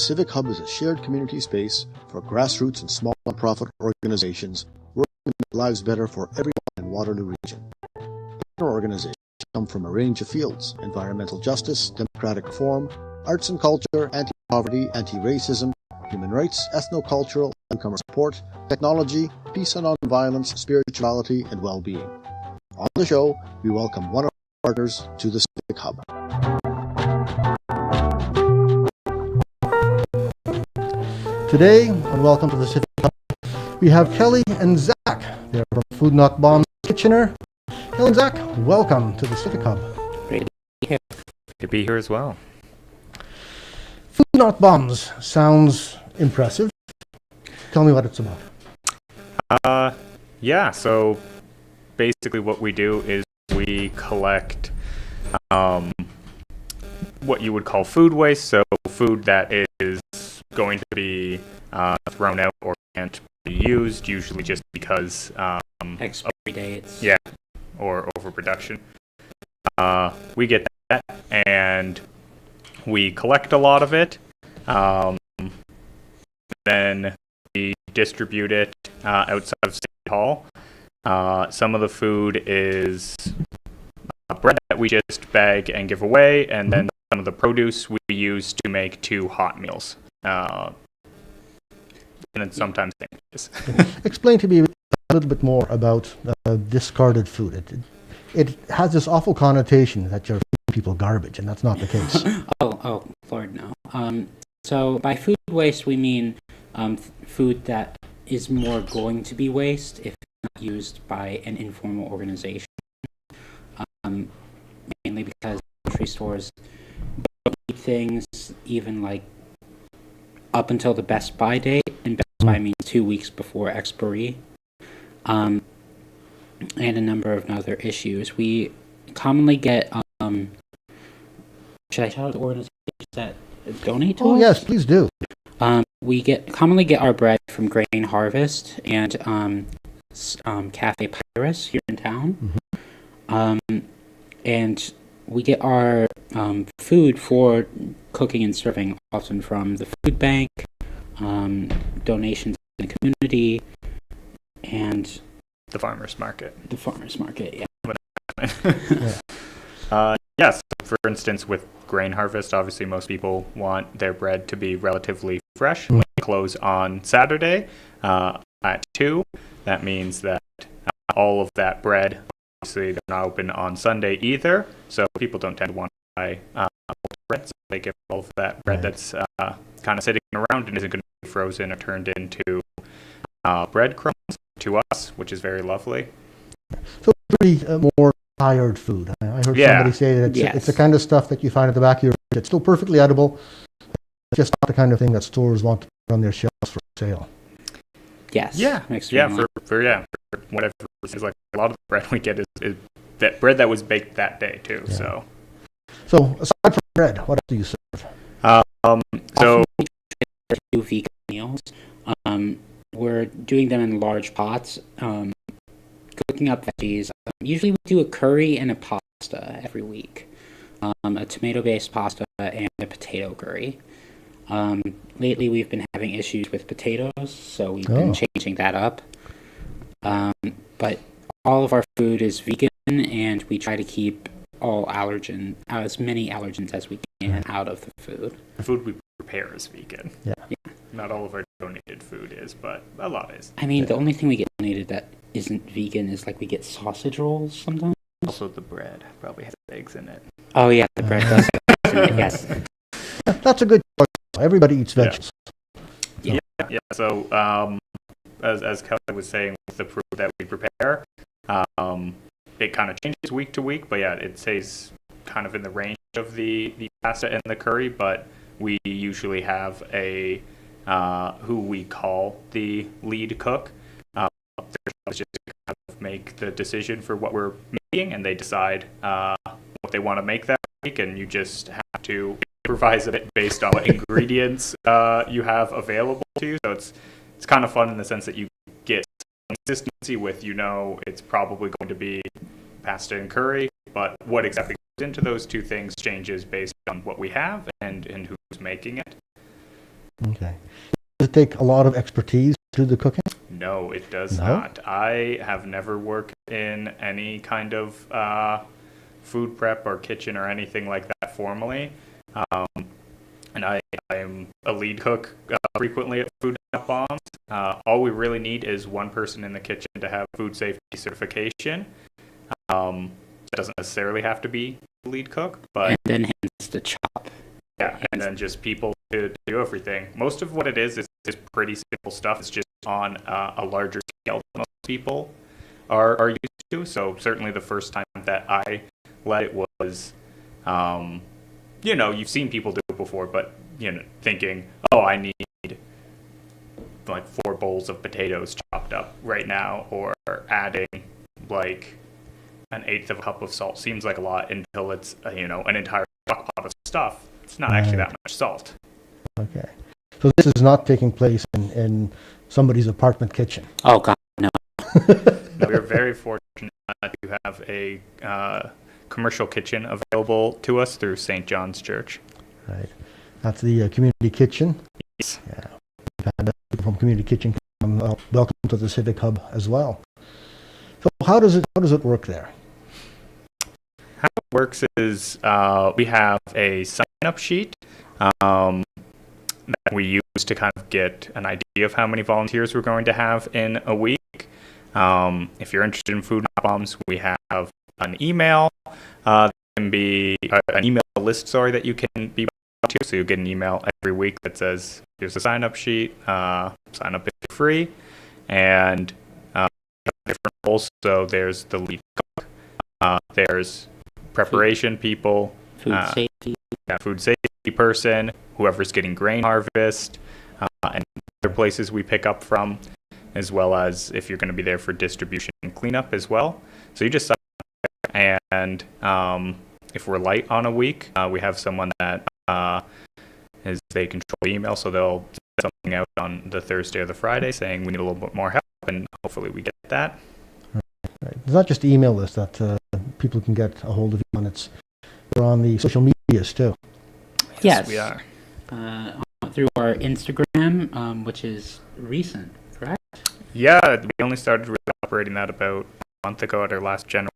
Civic Hub is a shared community space for grassroots and small nonprofit organizations working to make lives better for everyone in Waterloo region. Our organizations come from a range of fields: environmental justice, democratic reform, arts and culture, anti-poverty, anti-racism, human rights, ethno-cultural, newcomer support, technology, peace and non-violence, spirituality, and well-being. On the show, we welcome one of our partners to the Civic Hub. Today, and welcome to the Civic Hub, we have Kelli and Zach. They're from Food Not Bombs Kitchener. Kelli and Zach, welcome to the Civic Hub. Great to be here. To be here as well. Food Not Bombs sounds impressive. Tell me what it's about. So basically what we do is we collect what you would call food waste, so food that is going to be thrown out or can't be used, usually just because expiry dates. Yeah, or overproduction. We get that and we collect a lot of it. Then we distribute it outside of City Hall. Some of the food is bread that we just bag and give away, and then some of the produce we use to make 2 hot meals. And then sometimes sandwiches. Explain to me a little bit more about discarded food. It has this awful connotation that you're feeding people garbage, and that's not the case. Oh, Lord, no. So by food waste, we mean food that is more going to be waste if not used by an informal organization. Mainly because grocery stores don't keep things even like up until the Best Buy date, and Best Buy means 2 weeks before expiry, and a number of other issues. We commonly get, should I tell the organizations that donate to us? Oh, yes, please do. We commonly get our bread from Grain Harvest and Cafe Pyrus here in town. And we get our food for cooking and serving often from the food bank, donations in the community, and The farmer's market. the farmer's market. Yes, for instance, with Grain Harvest, obviously most people want their bread to be relatively fresh. When they close on Saturday at 2, that means that all of that bread, obviously they're not open on Sunday either, so people don't tend to want to buy bread, so they give all of that bread that's kind of sitting around and isn't going to be frozen or turned into breadcrumbs to us, which is very lovely. So pretty more tired food. I heard somebody say that it's the kind of stuff that you find at the back of your fridge. It's still perfectly edible. It's just not the kind of thing that stores want to put on their shelves for sale. Yes. For whatever reasons. Like a lot of the bread we get is that bread that was baked that day too. Yeah. So aside from bread, what else do you serve? So we do vegan meals. We're doing them in large pots, cooking up veggies. Usually we do a curry and a pasta every week. A tomato-based pasta and a potato curry. Lately we've been having issues with potatoes, so we've been changing that up. But all of our food is vegan, and we try to keep as many allergens as we can out of the food. The food we prepare is vegan. Yeah. Not all of our donated food is, but a lot is. I mean, the only thing we get donated that isn't vegan is like we get sausage rolls sometimes. Also, the bread probably has eggs in it. Oh yeah, the bread does have eggs in it, yes. That's a good choice. Everybody eats veggies. Yeah. So, as Kelli was saying, with the food that we prepare, it kind of changes week to week, but yeah, it stays kind of in the range of the pasta and the curry, but we usually have a who we call the lead cook. Their job is just to kind of make the decision for what we're making, and they decide what they want to make that week, and you just have to improvise a bit based on what ingredients you have available to you. So it's kind of fun in the sense that you get consistency with, it's probably going to be pasta and curry, but what exactly goes into those two things changes based on what we have and who's making it. Okay. Does it take a lot of expertise to do the cooking? No, it does No? not. I have never worked in any kind of food prep or kitchen or anything like that formally. And I am a lead cook frequently at Food Not Bombs. All we really need is one person in the kitchen to have food safety certification. It doesn't necessarily have to be the lead cook, but And then hence the chop. yeah, and then just people to do everything. Most of what it is pretty simple stuff. It's just on a larger scale than most people are used to. So certainly the first time that I led it was, you've seen people do it before, but thinking, oh, I need like 4 bowls of potatoes chopped up right now, or adding like an eighth of a cup of salt seems like a lot until it's an entire pot of stuff. It's not actually that much salt. Okay. So this is not taking place in somebody's apartment kitchen. Oh God, no. No, we're very fortunate to have a commercial kitchen available to us through St. John's Church. Right. That's the community kitchen. Yes. Yeah. We've had people from community kitchen come, welcome to the Civic Hub as well. So how does it work there? How it works is we have a sign-up sheet that we use to kind of get an idea of how many volunteers we're going to have in a week. If you're interested in Food Not Bombs, we have an email. That can be an email list, that you can be to. So you get an email every week that says, "Here's a sign-up sheet. Sign up if you're free." And different roles. So there's the lead cook. There's preparation people. Food safety. Food safety person. Whoever's getting grain harvest, and other places we pick up from, as well as if you're going to be there for distribution and cleanup as well. So you just sign up, and if we're light on a week, we have someone that they control the email, so they'll send something out on the Thursday or the Friday saying we need a little bit more help, and hopefully we get that. Right. It's not just the email list that people can get a hold of you on. You're on the social medias too. Yes, we are. Through our Instagram, which is recent, correct? Yeah, we only started really operating that about a month ago at our last general.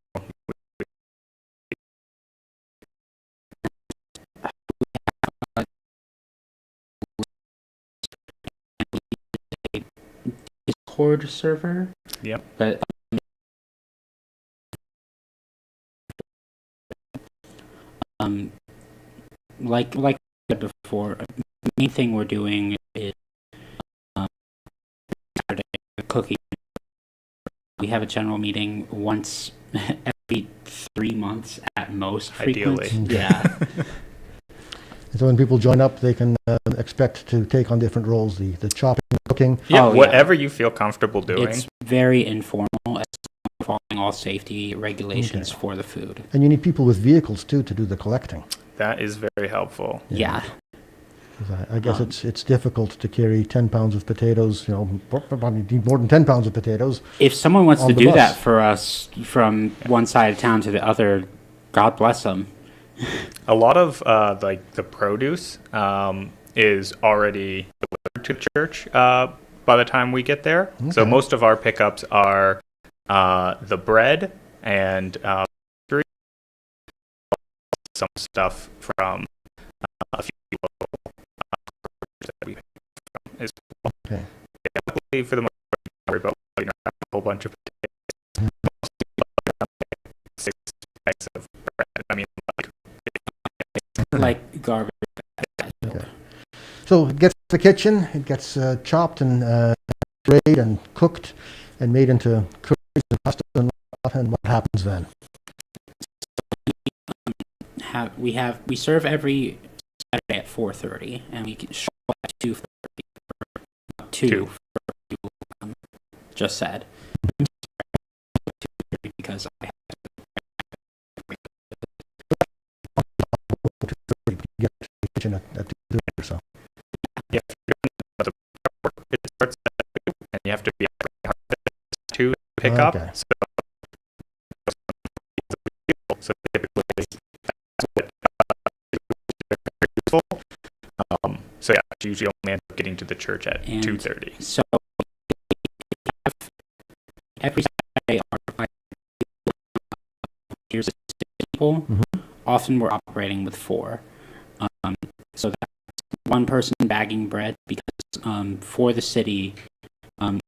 Discord server. Yep. But like I said before, the main thing we're doing is Saturday cooking. We have a general meeting once every 3 months at most. Ideally. Yeah. And so when people join up, they can expect to take on different roles, the chopping, cooking. Yeah, Oh, yeah. whatever you feel comfortable doing. It's very informal, as following all safety regulations Okay. for the food. And you need people with vehicles too to do the collecting. That is very helpful. Yeah. 'Cause I guess it's difficult to carry 10 pounds of potatoes, probably need more than 10 pounds of potatoes. If someone wants On to the do bus. that for us from one side of town to the other, God bless them. A lot of the produce is already delivered to the church by the time we get there. So Okay. most of our pickups are the bread and some stuff from a few local that we pick from as well. Okay. Yeah, luckily for the most part, don't worry about a whole bunch of potatoes. 6 bags of bread. I mean, Like garbage. Okay. So it gets to the kitchen, it gets chopped and sprayed and cooked and made into curries and pasta and what happens then? We serve every Saturday at 4:30, and we can show up at 2:30. Two. Just said. Because I Get to the kitchen at 2 or so. yeah, it starts at 2, and you have to be at 2 to pick up. Okay. So typically, that's what useful. So yeah, I usually only end up getting to the church at 2:30. So every Saturday, our volunteers people. Mhm. Often we're operating with 4. So that's one person bagging bread because for the city, I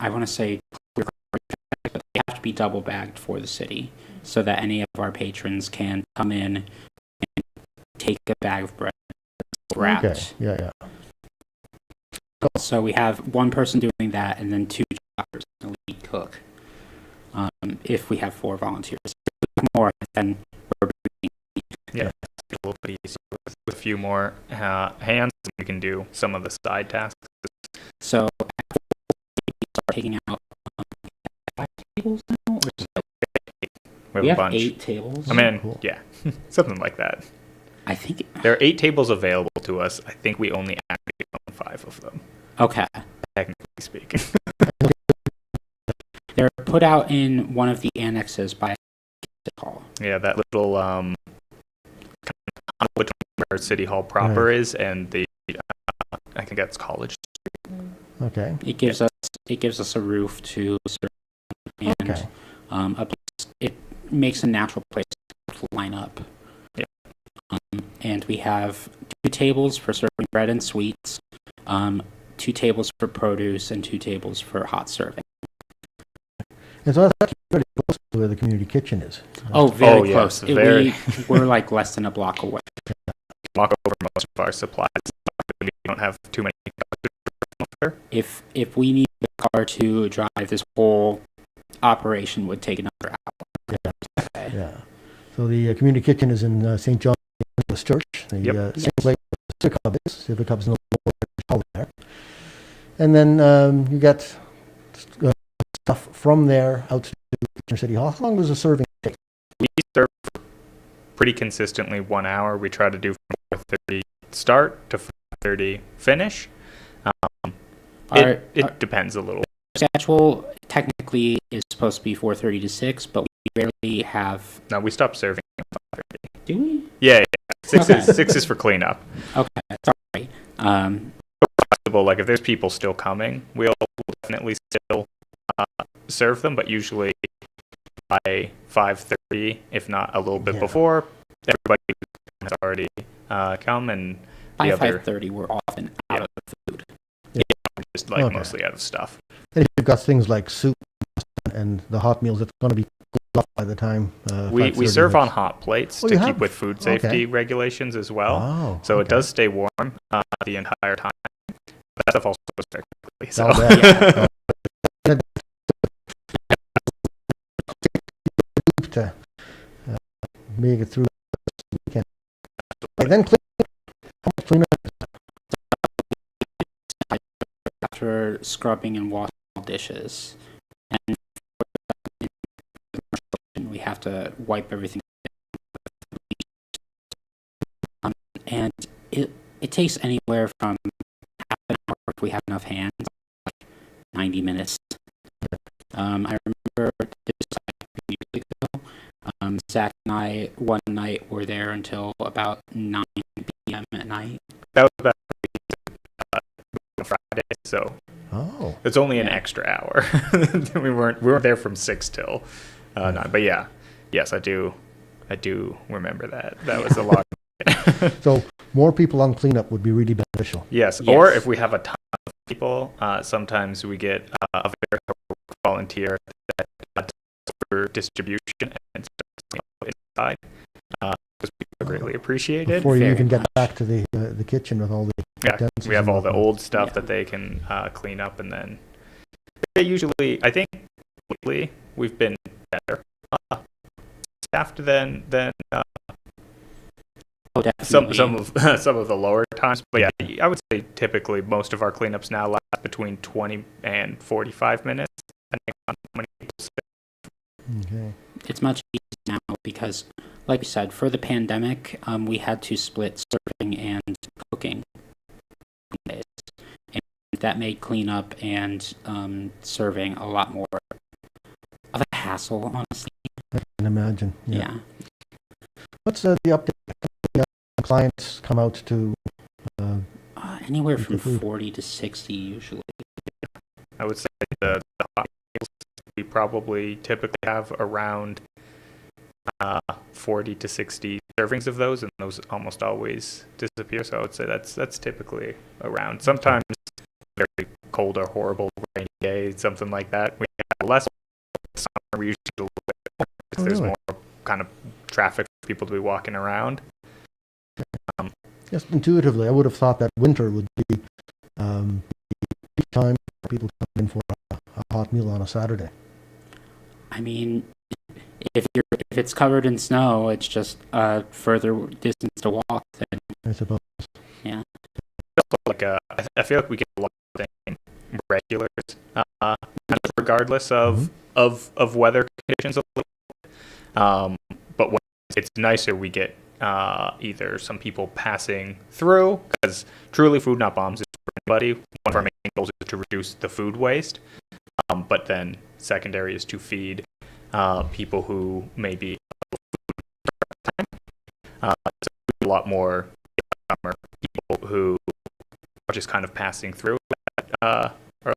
want to say, but they have to be double bagged for the city so that any of our patrons can come in and take a bag of bread wrapped. Okay. Yeah. So we have one person doing that and then 2 choppers and a lead cook. If we have 4 volunteers, more than we're Yeah, it's a little bit easier with a few more hands. We can do some of the side tasks. So after we start taking out 5 tables now. We We have have a bunch. 8 tables. I mean, Cool. yeah, something like that. I think. There are 8 tables available to us. I think we only actually own 5 of them, Okay. technically speaking. They're put out in one of the annexes by hall. Yeah, that little kind of which where City Hall proper Right. is, and the I think that's College. Okay. It gives us a roof to serve and Okay. it makes a natural place to line up. Yeah. And we have 2 tables for serving bread and sweets, 2 tables for produce, and 2 tables for hot serving. And so that's actually pretty close to where the community kitchen is. Oh, very Oh, yes, close. very. We're like less than a block away. Walk over most of our supplies. We don't have too many. If we need the car to drive, this whole operation would take another hour. Okay. Yeah. So the community kitchen is in St. John Angeles Church, the Yep. same place the Civic Hub is. Civic Hub's in the lower hall there. And then you get stuff from there out to City Hall. How long does the serving take? We serve pretty consistently 1 hour. We try to do from 4:30 start to 5:30 finish. It depends a little. Schedule technically is supposed to be 4:30 to 6, but we rarely have. No, we stop serving at 5:30. Do we? Yeah. 6 Okay. is 6 is for cleanup. Okay, sorry. Like if there's people still coming, we'll definitely still serve them, but usually by 5:30, if not a little bit Yeah. before, everybody has already come, and By the other 5:30, we're often out of food. we're just like Okay. mostly out of stuff. And if you've got things like soup and the hot meals, it's going to be cooled off by the time. We 5:30 serve on hits. hot plates Oh, to you keep have? with food safety Okay. regulations as well. Oh, So it okay. does stay warm the entire time. But that stuff also goes very quickly. So I'll bet. To make it through the weekend. And then clean up. After scrubbing and washing all dishes, and we have to wipe everything. And it takes anywhere from half an hour if we have enough hands, like 90 minutes. I remember this was like a few years ago. Zach and I one night were there until about 9 p.m. at night. that was about Friday, so Oh, it's only an Yeah. extra hour. we weren't there from 6 till 9. But yeah, yes, I do remember that. That was a lot. so more people on cleanup would be really beneficial. Yes, Yes. or if we have a ton of people, sometimes we get a very volunteer that does for distribution and stuff inside. Because we greatly appreciate it. Before you Very even get much. back to the kitchen with all the Yeah, utensils we have and all the whatnot. old stuff Yeah. that they can clean up, and then they usually, I think, lately we've been better staffed than Oh, some definitely. some of the lower times. But yeah, I would say typically most of our cleanups now last between 20 and 45 minutes, depending on how many people stay. Okay. It's much easier now because, like we said, for the pandemic, we had to split serving and cooking days. And that made cleanup and serving a lot more of a hassle, honestly. I can imagine. Yeah. What's the update clients come out to Anywhere eat from the food? 40 to 60 usually. I would say the hot meals we probably typically have around 40 to 60 servings of those, and those almost always disappear. So I would say that's typically around. Sometimes very cold or horrible rainy day, something like that. We have less summer. We usually do a little bit more because there's really? more kind of traffic for people to be walking around. Just intuitively, I would have thought that winter would be peak time for people to come in for a hot meal on a Saturday. I mean, if it's covered in snow, it's just a further distance to walk. Then I suppose. Like I feel like we get a lot of things regulars, kind of regardless of weather conditions a little bit. But when it's nicer, we get either some people passing through, because truly food not bombs is for anybody. One of our main goals is to reduce the food waste, but then secondary is to feed people who may be so a lot more summer people who are just kind of passing through, or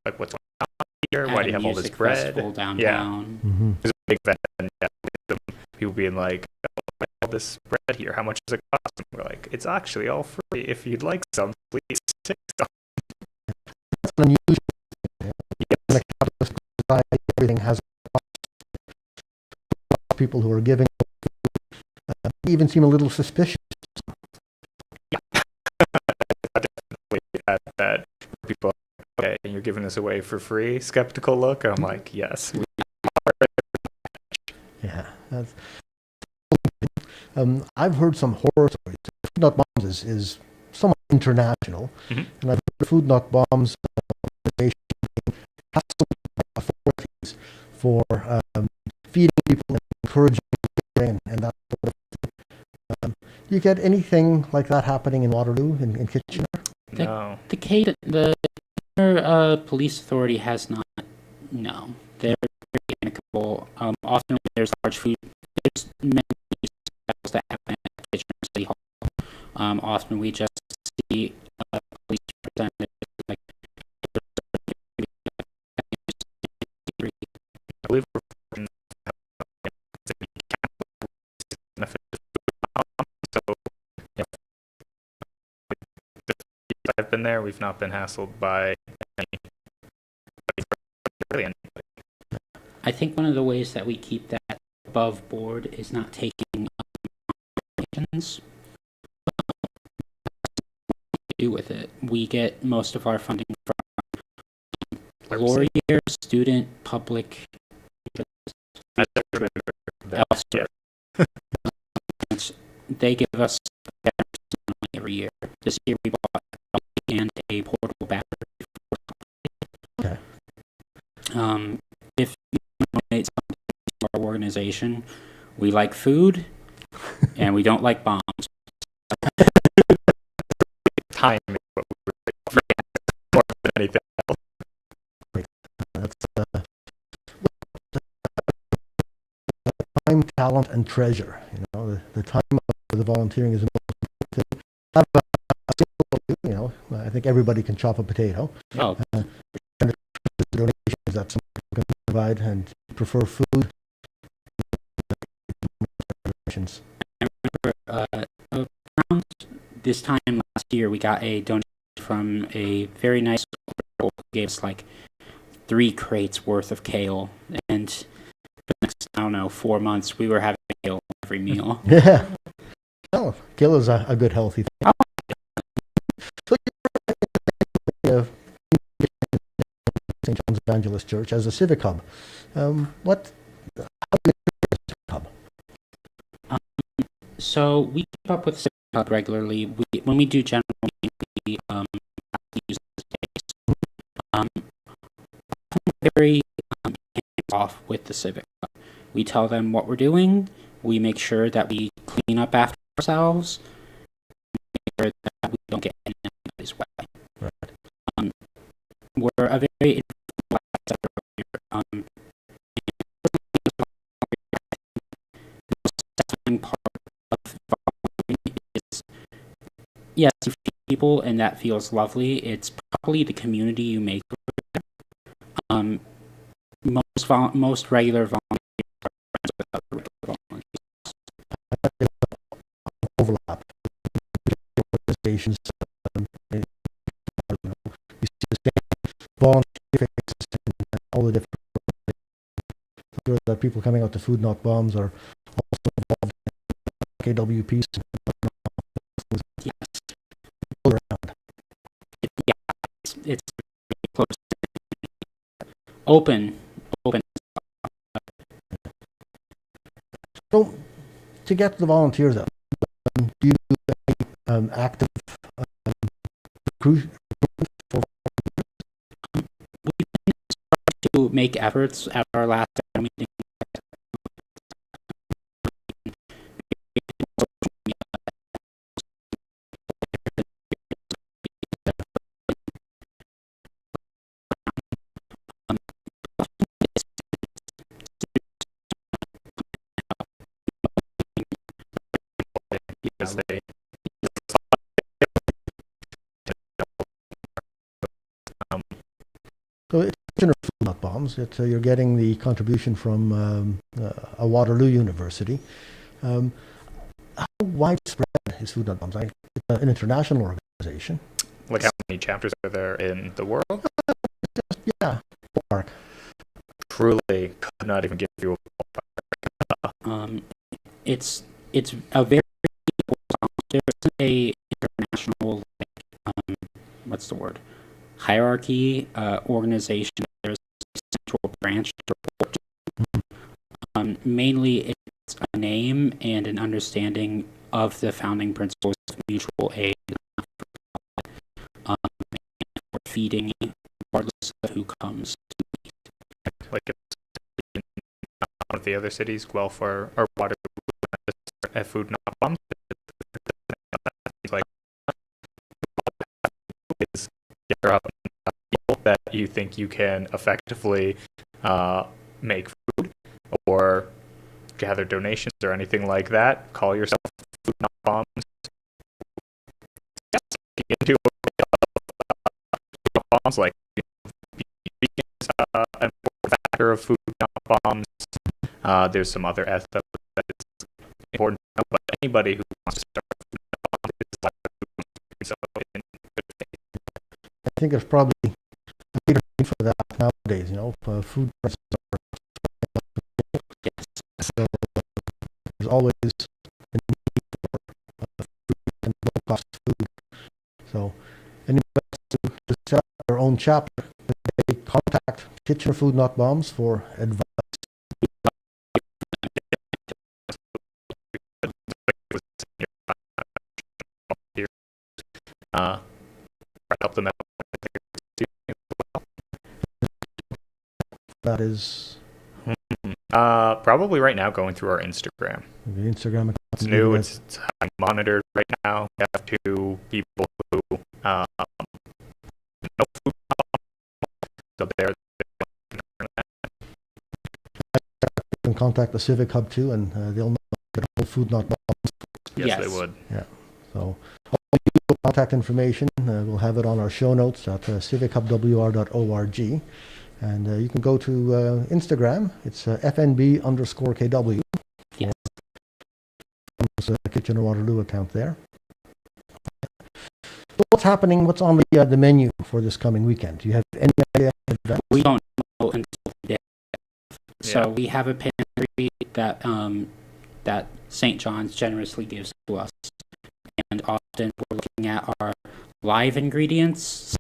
like, what's going on here? Why do you have all this bread? Festival downtown. Mm-hmm. There's a big event, and people being like, "Oh, all this bread here, how much does it cost?" And we're like, "It's actually all free. If you'd like some, please take some." That's an unusual thing. In a capitalist society, everything has a cost. People who are giving even seem a little suspicious. Definitely that people are like, "Okay, you're giving this away for free?" Skeptical look. And I'm like, yes. Yeah. I've heard some horror stories. Food Not Bombs is somewhat international, Mhm. and I've heard Food Not Bombs organization being hassled by authorities for feeding people and encouraging them and that sort of thing. Do you get anything like that happening in Waterloo, in Kitchener? No. The police authority has not. No, they're very amicable. Often when there's large food, there's many battles that happen at Kitchener City Hall. Often we just see police representatives like. I believe we're fortunate to have benefit of food. So, yeah, I've been there. We've not been hassled by really anybody. I think one of the ways that we keep that above board is not taking donations to do with it. We get most of our funding from Laurier, student, public, elsewhere. They give us money every year. This year we bought a coffee and a portable battery. Okay. If you donate something to our organization, we like food and we don't like bombs. Time is what we were offering more than anything else. That's time, talent, and treasure. You know, the time of the volunteering is the most important thing. Have a skill, you know, I think everybody can chop a potato. Oh, And the donations that some people can provide, and prefer food. Donations. around this time last year, we got a donation from a very nice couple who gave us like 3 crates worth of kale, and for the next, I don't know, 4 months, we were having kale every meal. Yeah. Oh, kale is a good healthy thing. So you're St. John's Evangelist Church as a civic hub. How do you Civic hub? So we keep up with Civic Hub regularly. When we do general meeting, we have to use this space. We're very hands-off with the Civic Hub. We tell them what we're doing. We make sure that we clean up after ourselves. Make sure that we don't get in anybody's way. Right. We're a very the most satisfying part of volunteering is people, and that feels lovely. It's probably the community you make. Um, most regular volunteers are friends with other regular volunteers. Overlap organizations. You see the same volunteer faces and all the different. Sure that people coming out to Food Not Bombs are also involved in KWPs. Yes. All around. It's close. Open. So, to get the volunteers out, do you do any active recruitment for To make efforts at our last meeting. Because they So it's Food Not Bombs. You're getting the contribution from a Waterloo University. How widespread is Food Not Bombs? It's an international organization. like how many chapters are there in the world? Yeah. Mark. Truly could not even give you a It's a very there isn't a international what's the word hierarchy organization. There's a central branch to report to. Mainly it's a name and an understanding of the founding principles of mutual aid, and for feeding regardless of who comes. like in one of the other cities, Guelph or Waterloo, at Food Not Bombs. Like is gather up people that you think you can effectively make food, or gather donations or anything like that. Call yourself Food Not Bombs. Into bombs like an factor of Food Not Bombs. There's some other ethics that it's important to know, but anybody who wants to start Food Not Bombs is allowed to do so in good faith. I think there's probably a greater need for that nowadays. Food prices are. So there's always a need for food and low-cost food. So anybody wants to set up their own chapter, they contact Kitchener Food Not Bombs for advice. Help them out. That is Probably right now going through our Instagram. the Instagram account. It's new. It's monitored right now. We have two people who know food, so they're You can contact the Civic Hub too, and they'll know get whole Food Not Bombs. yes, they would. Yeah. So all the contact information, we'll have it on our show notes at civichubwr.org. And you can go to Instagram. It's FNB_KW. Yes. Kitchener Waterloo account there. So what's happening? What's on the menu for this coming weekend? Do you have any idea? We don't know until today. So Yeah. we have a pantry that St. John's generously gives to us, and often we're looking at our live ingredients.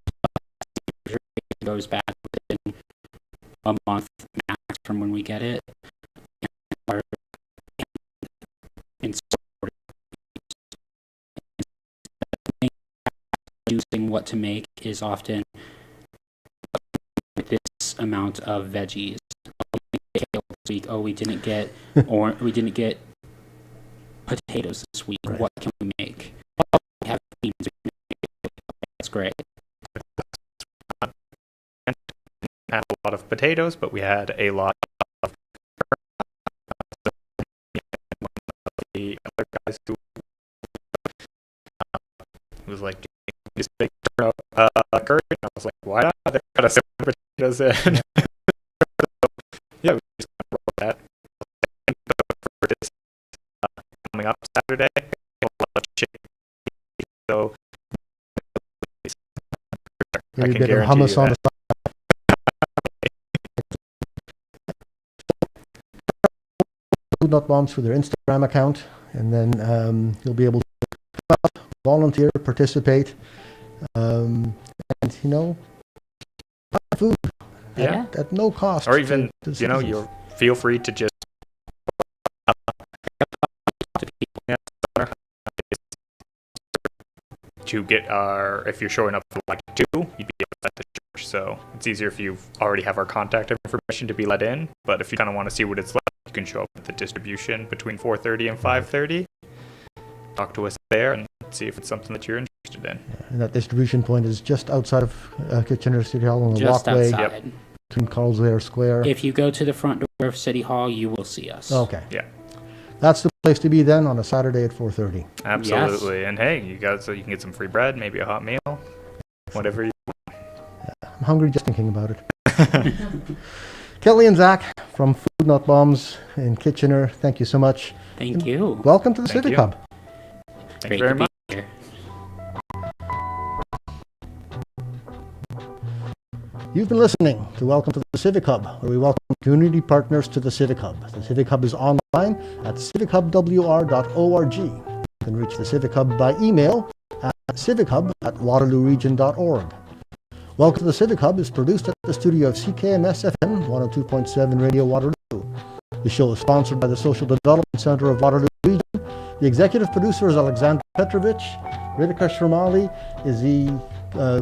It goes back within a month max from when we get it. And our choosing what to make is often this amount of veggies. This week, we didn't get potatoes this week. Right. What can we make? Oh, we have beans. That's great. Had a lot of potatoes, but we had a lot of the other guys who was like used to make curry, and I was like, why not? They got a similar potatoes in. Yeah, we just kind of roll with that. For this coming up Saturday, a lot of chicken. So I Maybe can a bit of guarantee hummus you on the that. side. Food Not Bombs for their Instagram account, and then you'll be able to come out, volunteer, participate, and buy food Yeah. at no cost. Or even, to citizens. you feel free to just to get if you're showing up for like 2, you'd be able to let the church. So it's easier if you already have our contact information to be let in. But if you kind of want to see what it's like, you can show up at the distribution between 4:30 and 5:30. Talk to us there and see if it's something that you're interested in. And that distribution point is just outside of Kitchener City Hall on the Just walkway outside. between Carlsbad Square. If you go to the front door of City Hall, you will see us. Okay. Yeah. That's the place to be then on a Saturday at 4:30. Absolutely. And hey, you can get some free bread, maybe a hot meal, whatever you I'm hungry just thinking about it. Kelli and Zach from Food Not Bombs in Kitchener, thank you so much. Thank you. Welcome to the Thank Civic you. Hub. Thank Great you very to be much. here. You've been listening to Welcome to the Civic Hub, where we welcome community partners to the Civic Hub. The Civic Hub is online at civichubwr.org. You can reach the Civic Hub by email at civichub@waterlooregion.org. Welcome to the Civic Hub is produced at the studio of CKMS FM 102.7 Radio Waterloo. The show is sponsored by the Social Development Center of Waterloo Region. The executive producer is Alexander Petrovich. Ritika Sharmali is the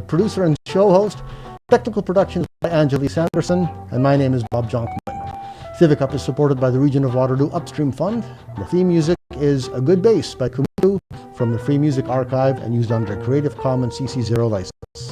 producer and show host. Technical production is by Angeli Sanderson, and my name is Bob Jonkman. Civic Hub is supported by the Region of Waterloo Upstream Fund. The theme music is A Good Bass by Kumu from the Free Music Archive and used under a Creative Commons CC0 license.